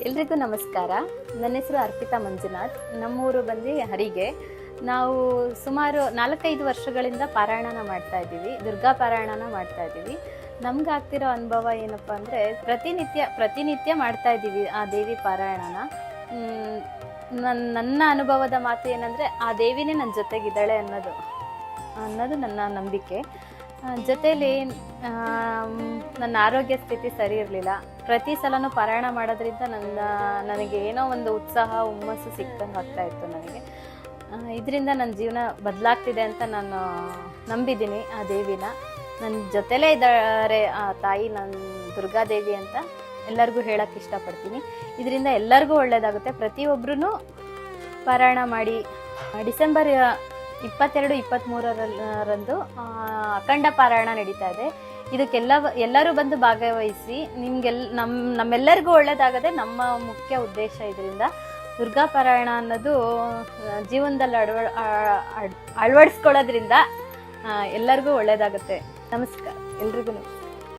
ಎಲ್ರಿಗೂ ನಮಸ್ಕಾರ. ನನ್ನ ಹೆಸರು ಅರ್ಪಿತಾ ಮಂಜುನಾಥ್. ನಮ್ಮೂರು ಬಂದು ಹರಿಗೆ. ನಾವು ಸುಮಾರು 4-5 ವರ್ಷಗಳಿಂದ ಪಾರಾಯಣನ ಮಾಡ್ತಾ ಇದ್ದೀವಿ, ದುರ್ಗಾ ಪಾರಾಯಣನ ಮಾಡ್ತಾ ಇದ್ದೀವಿ. ನಮ್ಗಾಗ್ತಿರೋ ಅನುಭವ ಏನಪ್ಪ ಅಂದರೆ, ಪ್ರತಿನಿತ್ಯ ಮಾಡ್ತಾ ಇದ್ದೀವಿ ಆ ದೇವಿ ಪಾರಾಯಣನ. ನನ್ನ ಅನುಭವದ ಮಾತು ಏನಂದರೆ, ಆ ದೇವಿನೇ ನನ್ನ ಜೊತೆಗಿದ್ದಾಳೆ ಅನ್ನೋದು ನನ್ನ ನಂಬಿಕೆ. ಜೊತೇಲಿ ನನ್ನ ಆರೋಗ್ಯ ಸ್ಥಿತಿ ಸರಿ ಇರಲಿಲ್ಲ. ಪ್ರತಿ ಸಲನೂ ಪಾರಾಯಣ ಮಾಡೋದ್ರಿಂದ ನನಗೆ ಏನೋ ಒಂದು ಉತ್ಸಾಹ ಹುಮ್ಮಸ್ಸು ಸಿಕ್ತಂಗೆ ಆಗ್ತಾಯಿತ್ತು ನನಗೆ. ಇದರಿಂದ ನನ್ನ ಜೀವನ ಬದಲಾಗ್ತಿದೆ ಅಂತ ನಾನು ನಂಬಿದ್ದೀನಿ ಆ ದೇವಿನ. ನನ್ನ ಜೊತೆಲೇ ಇದ್ದಾರೆ ಆ ತಾಯಿ, ನನ್ನ ದುರ್ಗಾದೇವಿ ಅಂತ ಎಲ್ಲರಿಗೂ ಹೇಳೋಕ್ಕೆ ಇಷ್ಟಪಡ್ತೀನಿ. ಇದರಿಂದ ಎಲ್ಲರಿಗೂ ಒಳ್ಳೆಯದಾಗುತ್ತೆ. ಪ್ರತಿಯೊಬ್ಬರೂ ಪಾರಾಯಣ ಮಾಡಿ. ಡಿಸೆಂಬರ್ 22-23ರಂದು ಅಖಂಡ ಪಾರಾಯಣ ನಡೀತಾ ಇದೆ. ಎಲ್ಲರೂ ಬಂದು ಭಾಗವಹಿಸಿ. ನಮ್ಮೆಲ್ಲರಿಗೂ ಒಳ್ಳೆಯದಾಗದೆ ನಮ್ಮ ಮುಖ್ಯ ಉದ್ದೇಶ. ಇದರಿಂದ ದುರ್ಗಾ ಪಾರಾಯಣ ಅನ್ನೋದು ಜೀವನದಲ್ಲಿ ಅಳವಡಿಸ್ಕೊಳ್ಳೋದ್ರಿಂದ ಎಲ್ಲರಿಗೂ ಒಳ್ಳೆಯದಾಗುತ್ತೆ. ನಮಸ್ಕಾರ ಎಲ್ರಿಗೂ.